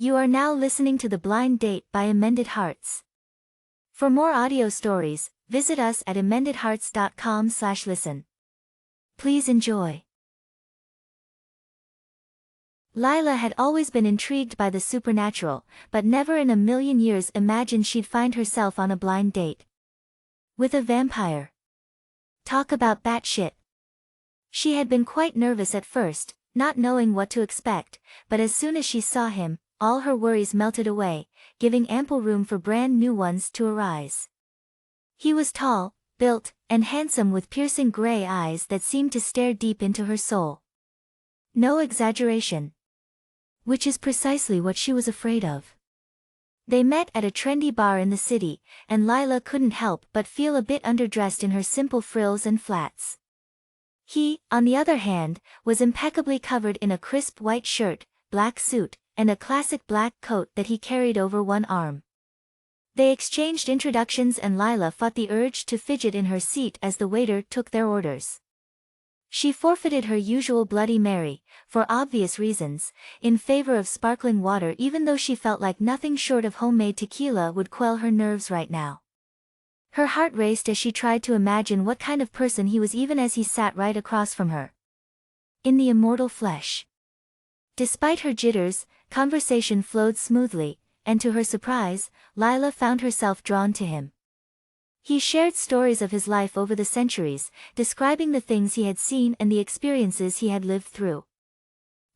You are now listening to The Blind Date by Emended Hearts. For more audio stories, visit us at emendedhearts.com/listen. Please enjoy. Lila had always been intrigued by the supernatural, but never in a million years imagined she'd find herself on a blind date with a vampire. Talk about batshit. She had been quite nervous at first, not knowing what to expect, but as soon as she saw him, all her worries melted away, giving ample room for brand new ones to arise. He was tall, built, and handsome with piercing gray eyes that seemed to stare deep into her soul. No exaggeration. Which is precisely what she was afraid of. They met at a trendy bar in the city, and Lila couldn't help but feel a bit underdressed in her simple frills and flats. He, on the other hand, was impeccably covered in a crisp white shirt, black suit, and a classic black coat that he carried over one arm. They exchanged introductions and Lila fought the urge to fidget in her seat as the waiter took their orders. She forfeited her usual Bloody Mary, for obvious reasons, in favor of sparkling water even though she felt like nothing short of homemade tequila would quell her nerves right now. Her heart raced as she tried to imagine what kind of person he was even as he sat right across from her. In the immortal flesh. Despite her jitters, conversation flowed smoothly, and to her surprise, Lila found herself drawn to him. He shared stories of his life over the centuries, describing the things he had seen and the experiences he had lived through.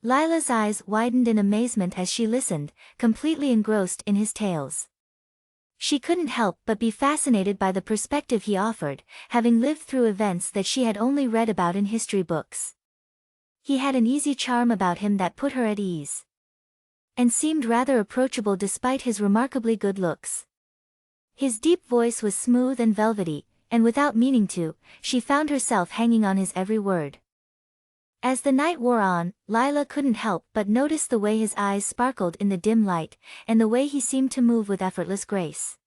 Lila's eyes widened in amazement as she listened, completely engrossed in his tales. She couldn't help but be fascinated by the perspective he offered, having lived through events that she had only read about in history books. He had an easy charm about him that put her at ease. And seemed rather approachable despite his remarkably good looks. His deep voice was smooth and velvety, and without meaning to, she found herself hanging on his every word. As the night wore on, Lila couldn't help but notice the way his eyes sparkled in the dim light, and the way he seemed to move with effortless grace.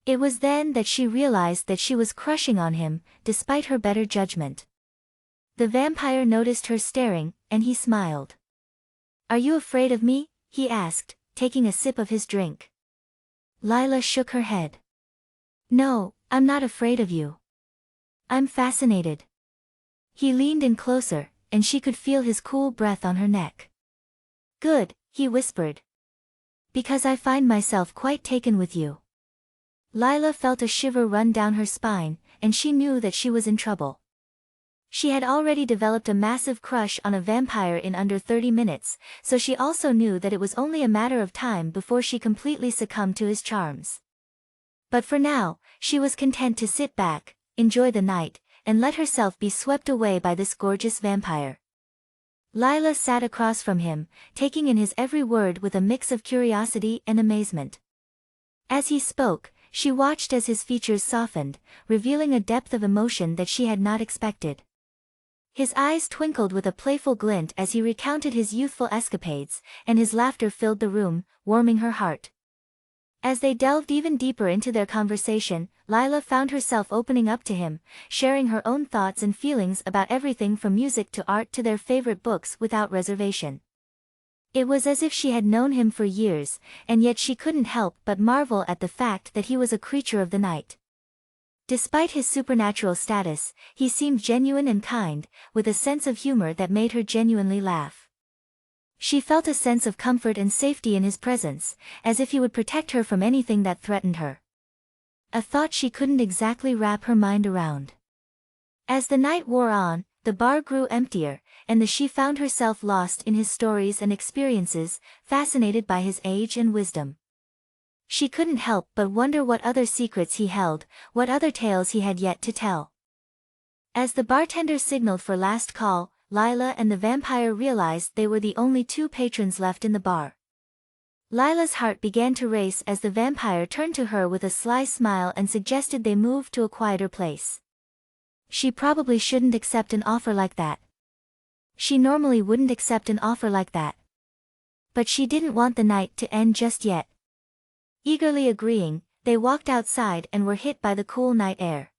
It was then that she realized that she was crushing on him, despite her better judgment. The vampire noticed her staring, and he smiled. "Are you afraid of me?" he asked, taking a sip of his drink. Lila shook her head. "No, I'm not afraid of you. I'm fascinated." He leaned in closer, and she could feel his cool breath on her neck. "Good," he whispered. "Because I find myself quite taken with you." Lila felt a shiver run down her spine, and she knew that she was in trouble. She had already developed a massive crush on a vampire in under 30 minutes, so she also knew that it was only a matter of time before she completely succumbed to his charms. But for now, she was content to sit back, enjoy the night, and let herself be swept away by this gorgeous vampire. Lila sat across from him, taking in his every word with a mix of curiosity and amazement. As he spoke, she watched as his features softened, revealing a depth of emotion that she had not expected. His eyes twinkled with a playful glint as he recounted his youthful escapades, and his laughter filled the room, warming her heart. As they delved even deeper into their conversation, Lila found herself opening up to him, sharing her own thoughts and feelings about everything from music to art to their favorite books without reservation. It was as if she had known him for years, and yet she couldn't help but marvel at the fact that he was a creature of the night. Despite his supernatural status, he seemed genuine and kind, with a sense of humor that made her genuinely laugh. She felt a sense of comfort and safety in his presence, as if he would protect her from anything that threatened her. A thought she couldn't exactly wrap her mind around. As the night wore on, the bar grew emptier, and she found herself lost in his stories and experiences, fascinated by his age and wisdom. She couldn't help but wonder what other secrets he held, what other tales he had yet to tell. As the bartender signaled for last call, Lila and the vampire realized they were the only two patrons left in the bar. Lila's heart began to race as the vampire turned to her with a sly smile and suggested they move to a quieter place. She probably shouldn't accept an offer like that. She normally wouldn't accept an offer like that. But she didn't want the night to end just yet. Eagerly agreeing, they walked outside and were hit by the cool night air.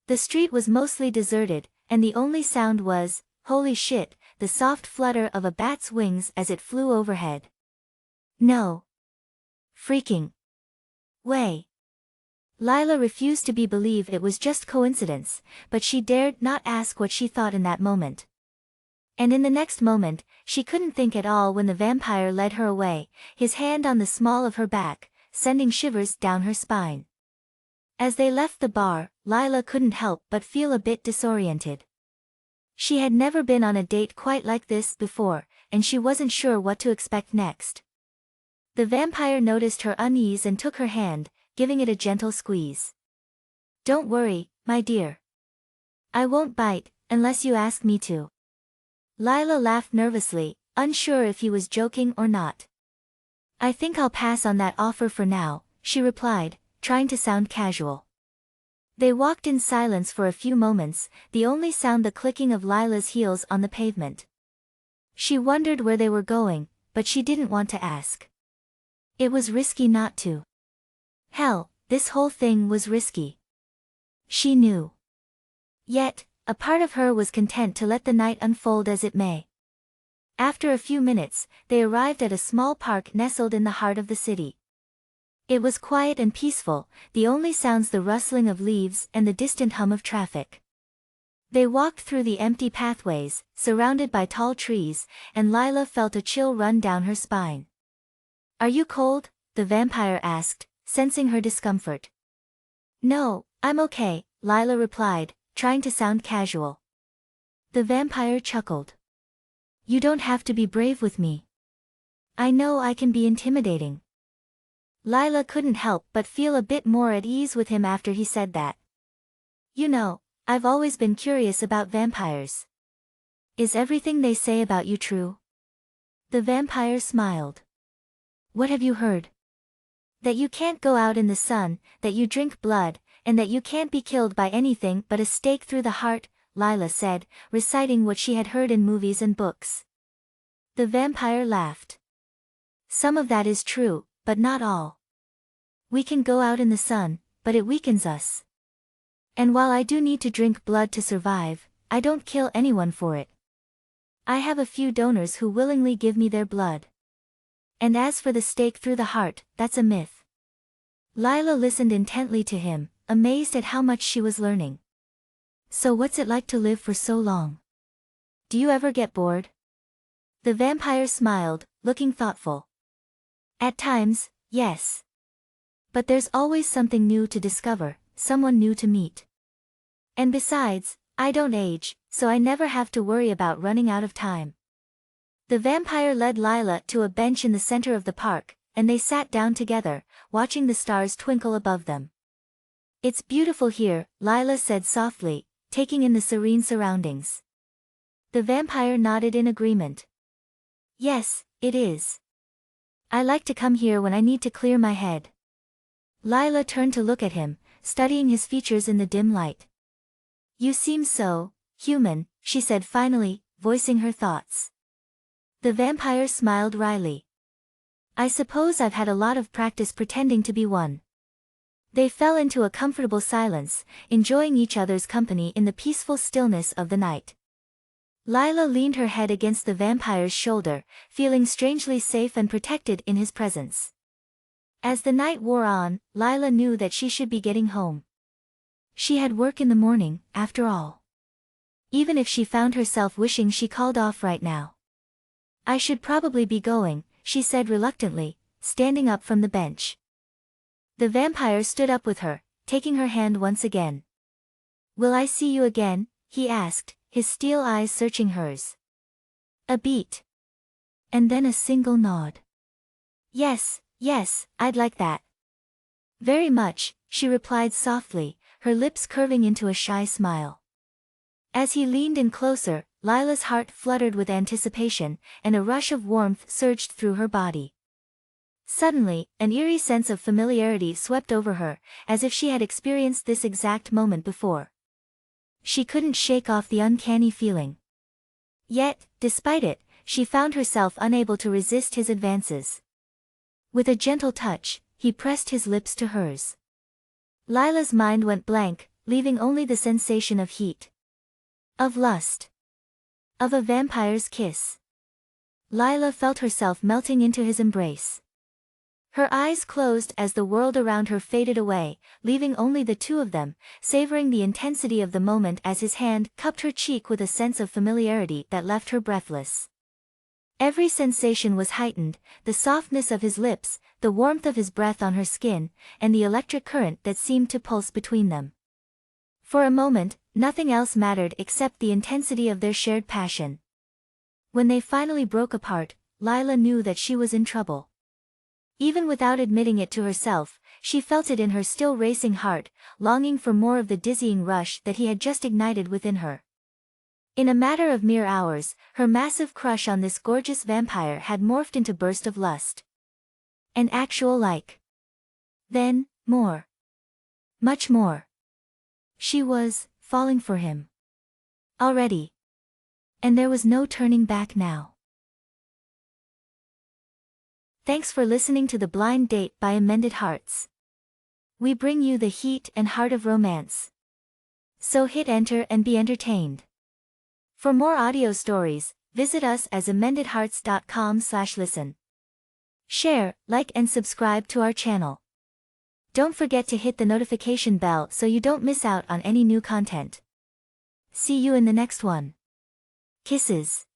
The street was mostly deserted, and the only sound was, holy shit, the soft flutter of a bat's wings as it flew overhead. No. Freaking way. Lila refused to believe it was just coincidence, but she dared not ask what she thought in that moment. And in the next moment, she couldn't think at all when the vampire led her away, his hand on the small of her back, sending shivers down her spine. As they left the bar, Lila couldn't help but feel a bit disoriented. She had never been on a date quite like this before, and she wasn't sure what to expect next. The vampire noticed her unease and took her hand, giving it a gentle squeeze. "Don't worry, my dear. I won't bite, unless you ask me to." Lila laughed nervously, unsure if he was joking or not. "I think I'll pass on that offer for now," she replied, trying to sound casual. They walked in silence for a few moments, the only sound the clicking of Lila's heels on the pavement. She wondered where they were going, but she didn't want to ask. It was risky not to. Hell, this whole thing was risky. She knew. Yet, a part of her was content to let the night unfold as it may. After a few minutes, they arrived at a small park nestled in the heart of the city. It was quiet and peaceful, the only sounds the rustling of leaves and the distant hum of traffic. They walked through the empty pathways, surrounded by tall trees, and Lila felt a chill run down her spine. "Are you cold?" the vampire asked, sensing her discomfort. "No, I'm okay," Lila replied, trying to sound casual. The vampire chuckled. "You don't have to be brave with me. I know I can be intimidating." Lila couldn't help but feel a bit more at ease with him after he said that. "You know, I've always been curious about vampires. Is everything they say about you true?" The vampire smiled. "What have you heard?" "That you can't go out in the sun, that you drink blood, and that you can't be killed by anything but a stake through the heart," Lila said, reciting what she had heard in movies and books. The vampire laughed. "Some of that is true, but not all. We can go out in the sun, but it weakens us. And while I do need to drink blood to survive, I don't kill anyone for it. I have a few donors who willingly give me their blood. And as for the stake through the heart, that's a myth." Lila listened intently to him, amazed at how much she was learning. "So what's it like to live for so long? Do you ever get bored?" The vampire smiled, looking thoughtful. "At times, yes. But there's always something new to discover, someone new to meet. And besides, I don't age, so I never have to worry about running out of time." The vampire led Lila to a bench in the center of the park, and they sat down together, watching the stars twinkle above them. "It's beautiful here," Lila said softly, taking in the serene surroundings. The vampire nodded in agreement. "Yes, it is. I like to come here when I need to clear my head." Lila turned to look at him, studying his features in the dim light. "You seem so human," she said finally, voicing her thoughts. The vampire smiled wryly. "I suppose I've had a lot of practice pretending to be one." They fell into a comfortable silence, enjoying each other's company in the peaceful stillness of the night. Lila leaned her head against the vampire's shoulder, feeling strangely safe and protected in his presence. As the night wore on, Lila knew that she should be getting home. She had work in the morning, after all. Even if she found herself wishing she called off right now. "I should probably be going," she said reluctantly, standing up from the bench. The vampire stood up with her, taking her hand once again. "Will I see you again?" he asked, his steel eyes searching hers. A beat. And then a single nod. Yes, I'd like that." "Very much," she replied softly, her lips curving into a shy smile. As he leaned in closer, Lila's heart fluttered with anticipation, and a rush of warmth surged through her body. Suddenly, an eerie sense of familiarity swept over her, as if she had experienced this exact moment before. She couldn't shake off the uncanny feeling. Yet, despite it, she found herself unable to resist his advances. With a gentle touch, he pressed his lips to hers. Lila's mind went blank, leaving only the sensation of heat. Of lust. Of a vampire's kiss. Lila felt herself melting into his embrace. Her eyes closed as the world around her faded away, leaving only the two of them, savoring the intensity of the moment as his hand cupped her cheek with a sense of familiarity that left her breathless. Every sensation was heightened, the softness of his lips, the warmth of his breath on her skin, and the electric current that seemed to pulse between them. For a moment, nothing else mattered except the intensity of their shared passion. When they finally broke apart, Lila knew that she was in trouble. Even without admitting it to herself, she felt it in her still racing heart, longing for more of the dizzying rush that he had just ignited within her. In a matter of mere hours, her massive crush on this gorgeous vampire had morphed into burst of lust. An actual like. Then, more. Much more. She was falling for him. Already. And there was no turning back now. Thanks for listening to The Blind Date by Emended Hearts. We bring you the heat and heart of romance. So hit enter and be entertained. For more audio stories, visit us as emendedhearts.com/listen. Share, like and subscribe to our channel. Don't forget to hit the notification bell so you don't miss out on any new content. See you in the next one. Kisses.